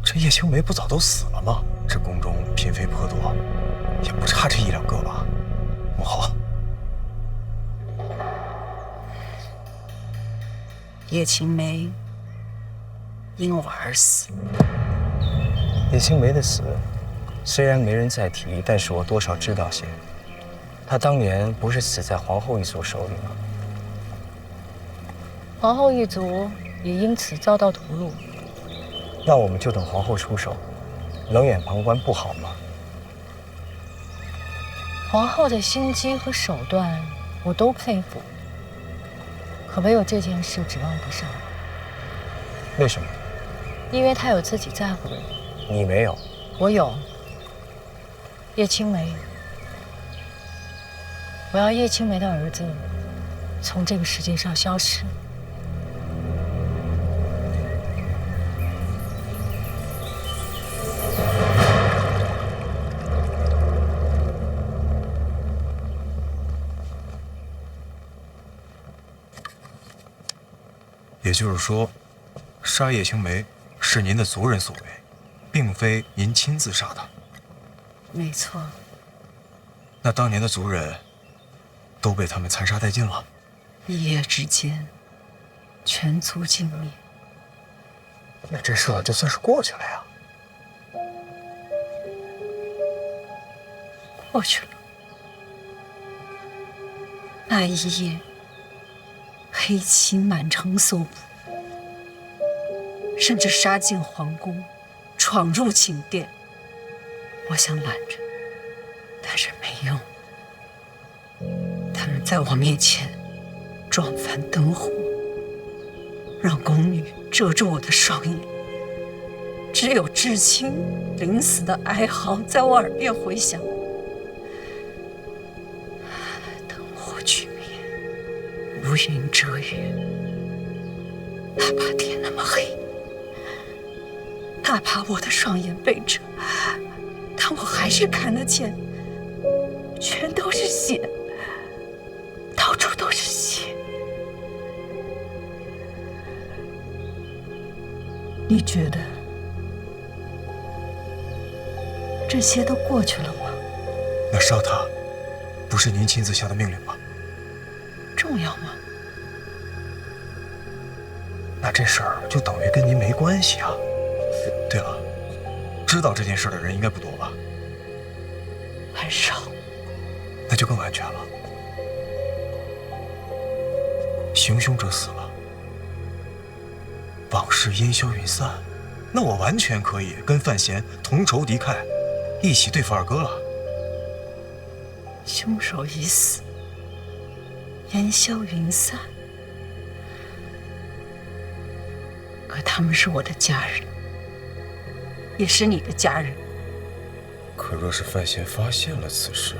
这叶青梅不早都死了吗？这宫中嫔妃颇多，也不差这一两个吧？母后，叶青梅因我而死。叶青梅的死，虽然没人再提，但是我多少知道些。她当年不是死在皇后一族手里吗？皇后一族也因此遭到屠戮。那我们就等皇后出手，冷眼旁观不好吗？皇后的心机和手段我都佩服，可唯有这件事指望不上。为什么？因为她有自己在乎的人。你没有，我有。叶青梅，我要叶青梅的儿子从这个世界上消失。也就是说，杀叶青梅是您的族人所为，并非您亲自杀她。没错。那当年的族人都被他们残杀殆尽了，一夜之间，全族尽灭。那这事儿就算是过去了呀。过去了。那一夜，黑旗满城搜捕，甚至杀进皇宫，闯入寝殿。我想拦着，但是没用。他们在我面前撞翻灯火，让宫女遮住我的双眼，只有至亲临死的哀嚎在我耳边回响。灯火炬灭，乌云遮月，哪怕天那么黑，哪怕我的双眼被遮，但我还是看得见，全都是血，到处都是血。你觉得这些都过去了吗？那杀他，不是您亲自下的命令吗？重要吗？那这事儿就等于跟您没关系啊。对了，知道这件事的人应该不多吧？很少。那就更安全了。行凶者死了，往事烟消云散，那我完全可以跟范闲同仇敌忾，一起对付二哥了。凶手已死，烟消云散，可他们是我的家人，也是你的家人。可若是范闲发现了此事，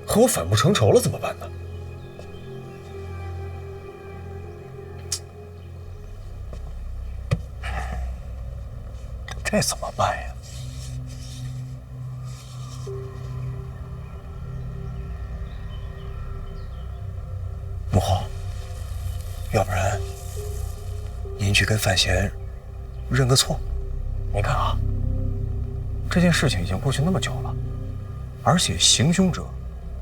和我反目成仇了，怎么办呢？这怎么办呀？母后，要不然您去跟范闲认个错。您看啊，这件事情已经过去那么久了，而且行凶者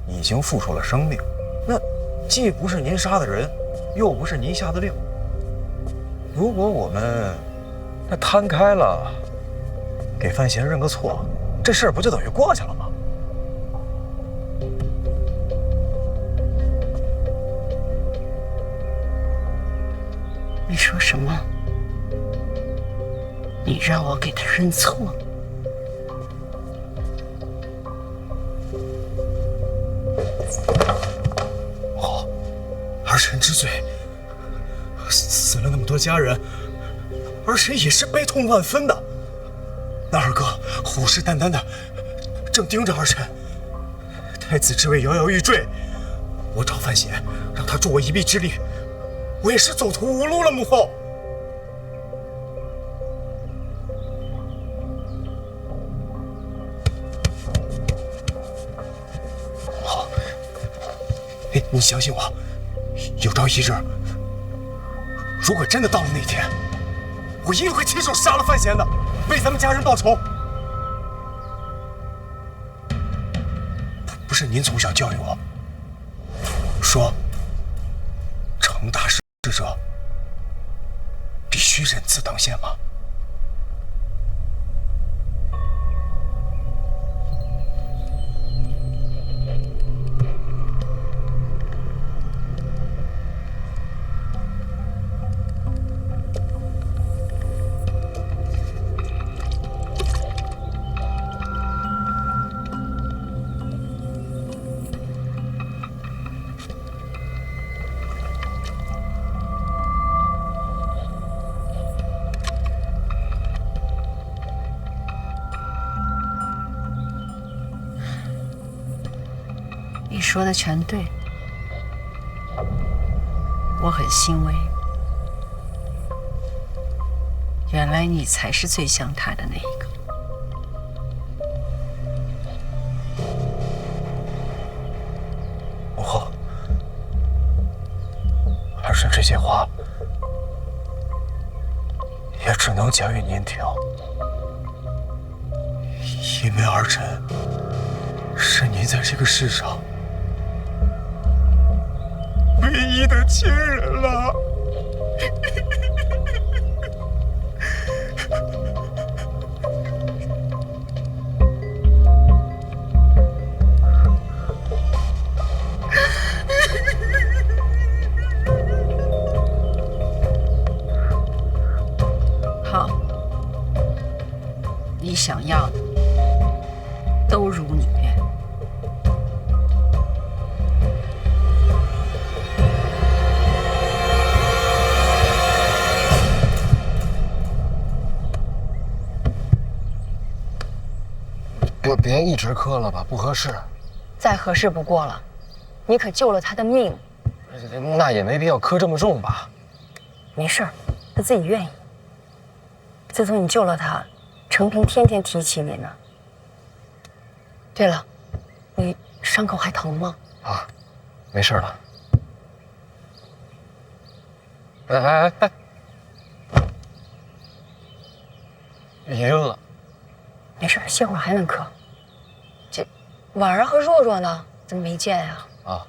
已经付出了生命，那既不是您杀的人，又不是您下的令。如果我们那摊开了，给范闲认个错，这事儿不就等于过去了吗？你说什么？你让我给他认错？好，儿臣知罪。死了那么多家人，儿臣也是悲痛万分的。那二哥虎视眈眈的，正盯着儿臣。太子之位摇摇欲坠，我找范闲，让他助我一臂之力，我也是走投无路了，母后。好，你相信我，有朝一日，如果真的到了那天，我一定会亲手杀了范闲的，为咱们家人报仇。不是您从小教育我，说成大事者必须忍字当先吗？说的全对，我很欣慰。原来你才是最像他的那一个。母后，儿臣这些话也只能讲与您听，因为儿臣是您在这个世上唯一的亲人了。好，你想要的都如你愿。别一直磕了吧，不合适。再合适不过了，你可救了他的命。那也没必要磕这么重吧。没事儿，他自己愿意。自从你救了他，程平天天提起你呢。对了，你伤口还疼吗？啊，没事了。哎，晕了。没事，歇会儿还能咳。这婉儿和若若呢？怎么没见呀？啊，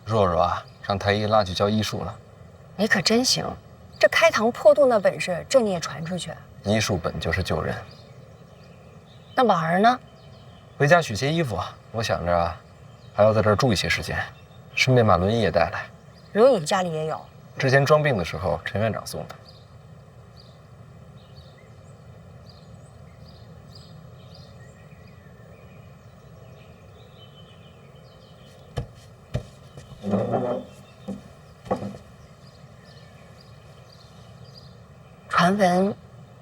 若若啊，让太医拉去教医术了。你可真行，这开膛破肚那本事，这你也传出去？医术本就是救人。那婉儿呢？回家取些衣服啊，我想着还要在这儿住一些时间，顺便把轮椅也带来。轮椅家里也有。之前装病的时候，陈院长送的。传闻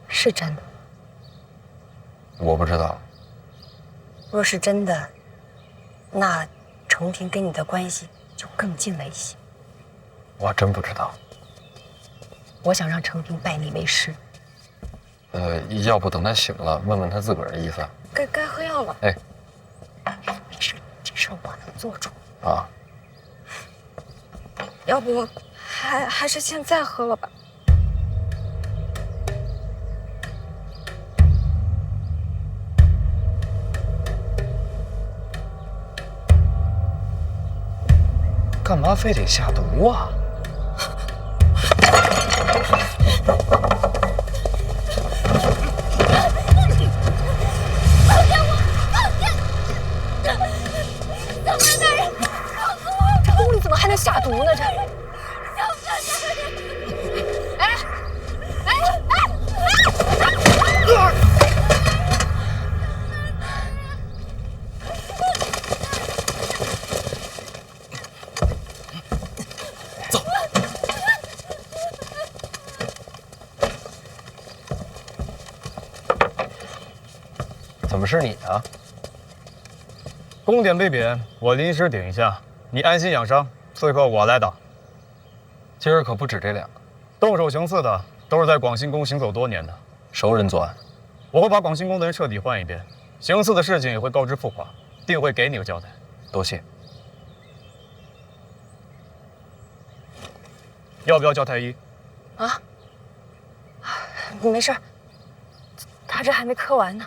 是真的，我不知道。若是真的，那程平跟你的关系就更近了一些。我真不知道。我想让程平拜你为师。要不等他醒了，问问他自个儿的意思。该喝药了。哎，没事，这事我能做主。啊。要不还是现在喝了吧。干嘛非得下毒啊？放下我！放下！小官大人，放过我！这屋里怎么还能下毒呢？这……小官大人！哎！怎么是你啊？宫点被贬，我临时顶一下，你安心养伤。刺客我来打。今儿可不止这两个，动手行刺的都是在广兴宫行走多年的熟人作案。我会把广兴宫的人彻底换一遍，行刺的事情也会告知父皇，定会给你个交代。多谢。要不要叫太医？啊？没事，他这还没磕完呢。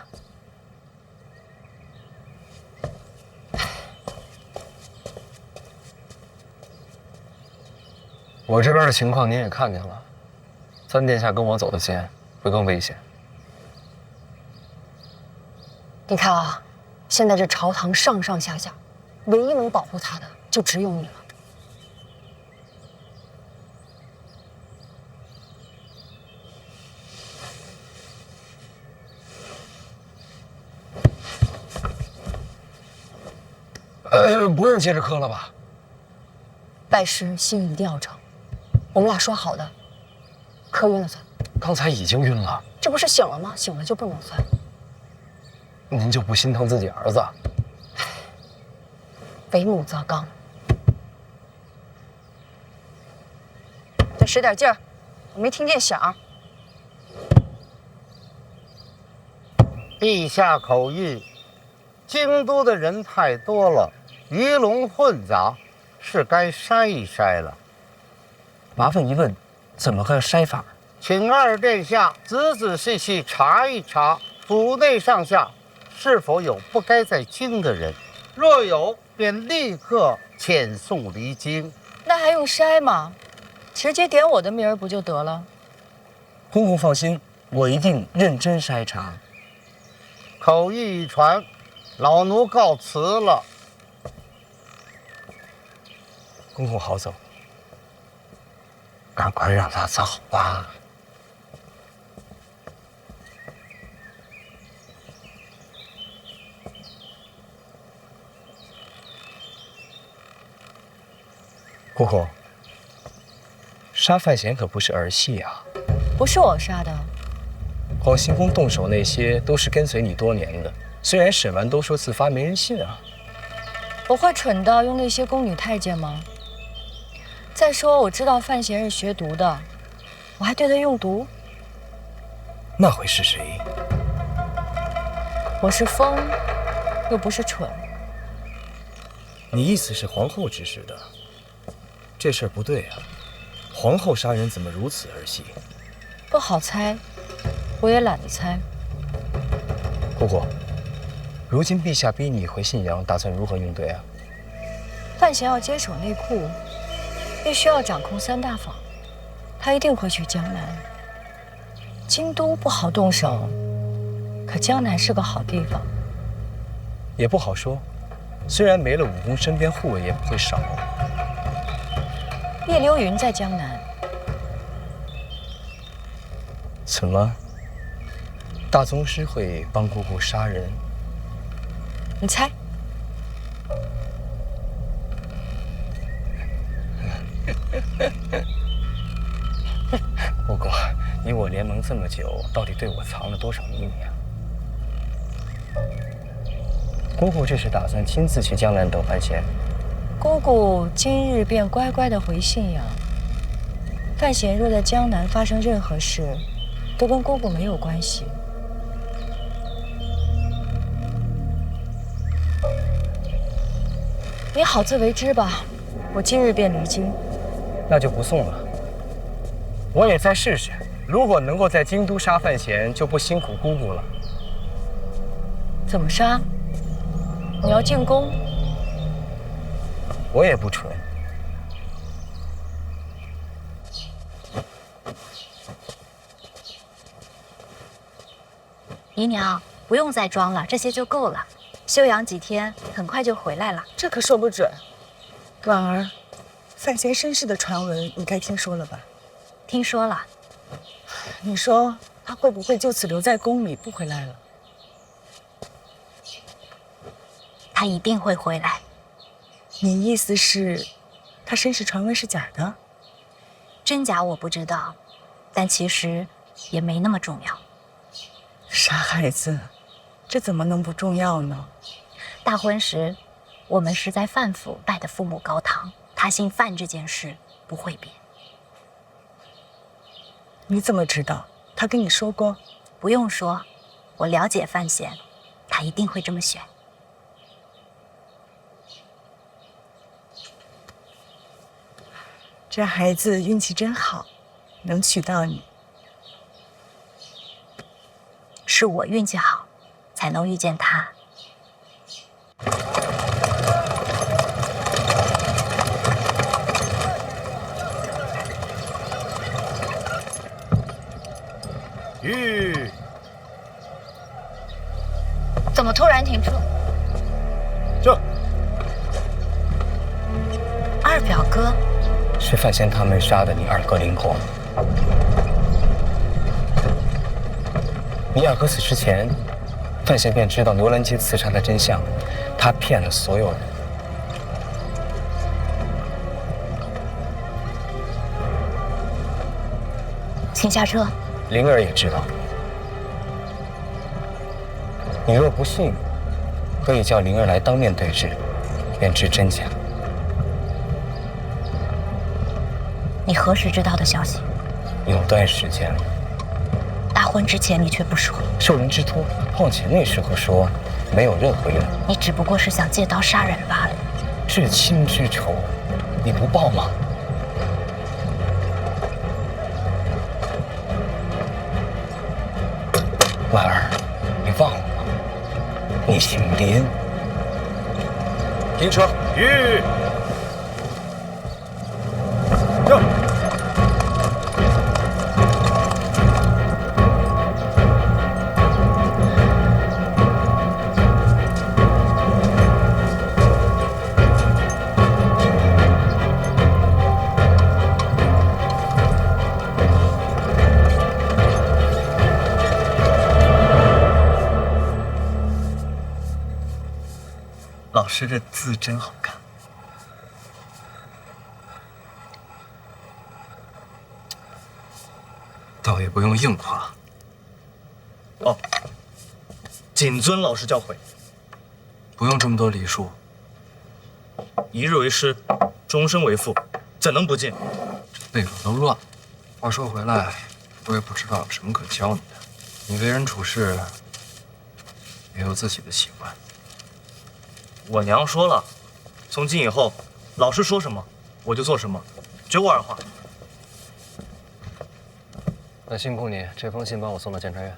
我这边的情况您也看见了，三殿下跟我走的先，会更危险。你看啊，现在这朝堂上上下下，唯一能保护他的就只有你了。不用接着磕了吧？拜师心一定要诚，我们俩说好的，磕晕了算。刚才已经晕了，这不是醒了吗？醒了就不能算。您就不心疼自己儿子？为母则刚。再使点劲儿，我没听见响。陛下口谕，京都的人太多了，鱼龙混杂，是该筛一筛了。麻烦一问，怎么个筛法？请二殿下仔仔细细查一查府内上下是否有不该在京的人，若有，便立刻遣送离京。那还用筛吗？直接点我的名儿不就得了？公公放心，我一定认真筛查。口谕一传，老奴告辞了。公公好走。赶快让他走吧。姑姑，杀范闲可不是儿戏啊！不是我杀的。广兴宫动手那些都是跟随你多年的，虽然审完都说自发，没人信啊。我会蠢到用那些宫女太监吗？再说，我知道范闲是学毒的，我还对他用毒。那会是谁？我是疯，又不是蠢。你意思是皇后指使的？这事儿不对啊！皇后杀人怎么如此儿戏？不好猜，我也懒得猜。姑姑，如今陛下逼你回信阳，打算如何应对啊？范闲要接手内库，必须要掌控3大坊，他一定会去江南。京都不好动手，可江南是个好地方。也不好说，虽然没了武功，身边护卫也不会少。叶流云在江南。怎么？大宗师会帮姑姑杀人？你猜？姑姑，你我联盟这么久，到底对我藏了多少秘密啊？姑姑这是打算亲自去江南等范闲？姑姑今日便乖乖的回信阳。范闲若在江南发生任何事，都跟姑姑没有关系。你好自为之吧，我今日便离京。那就不送了。我也再试试，如果能够在京都杀范闲，就不辛苦姑姑了。怎么杀？你要进宫？我也不蠢。姨娘，不用再装了，这些就够了。休养几天，很快就回来了。这可说不准。婉儿，范闲身世的传闻你该听说了吧？听说了。你说他会不会就此留在宫里不回来了？他一定会回来。你意思是，他身世传闻是假的？真假我不知道，但其实也没那么重要。傻孩子，这怎么能不重要呢？大婚时，我们是在范府拜的父母高堂，他姓范这件事不会变。你怎么知道？他跟你说过？不用说，我了解范闲，他一定会这么选。这孩子运气真好，能娶到你。是我运气好，才能遇见他。吁！怎么突然停车？这二表哥是范闲他们杀的你二哥林红。你二哥死之前，范闲便知道牛栏街刺杀的真相，他骗了所有人。请下车。灵儿也知道。你若不信，可以叫灵儿来当面对质。便知真假。你何时知道的消息？有段时间了。大婚之前你却不说，受人之托，况且那时候说没有任何用。你只不过是想借刀杀人罢了。至亲之仇，你不报吗？婉儿，你忘了吗？你姓连。停车！吁！让！老师这字真好看。倒也不用硬夸。哦，谨遵老师教诲。不用这么多礼数。一日为师，终身为父，怎能不敬？这背篓都乱。话说回来，我也不知道有什么可教你的。你为人处事也有自己的习惯。我娘说了，从今以后，老师说什么我就做什么，绝无二话。那辛苦你，这封信帮我送到监察院。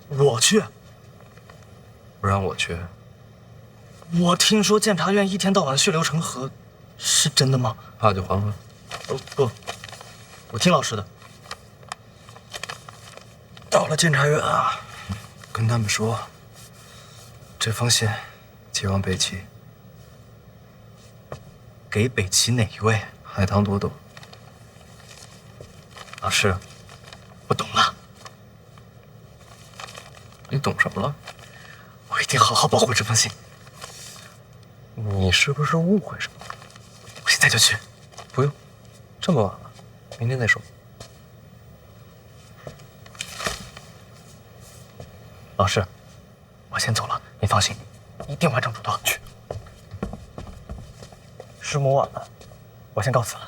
我去？不让我去？我听说监察院一天到晚血流成河，是真的吗？怕就还回。不，我听老师的。到了监察院啊，跟他们说，这封信寄往北齐。给北齐哪一位？海棠朵朵。老师，我懂了。你懂什么了？我一定好好保护这封信。你是不是误会什么？我现在就去。不用，这么晚了，明天再说。老师，我先走了，您放心，一定完成主刀。去。师母晚了，我先告辞了。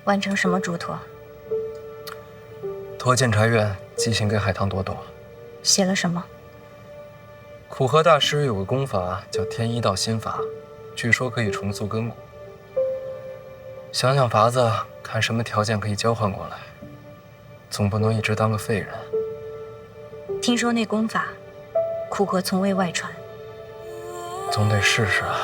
完成什么嘱托？托监察院寄信给海棠朵朵。写了什么？苦荷大师有个功法叫天一道心法，据说可以重塑根骨。想想法子，看什么条件可以交换过来，总不能一直当个废人。听说那功法，苦荷从未外传。总得试试啊。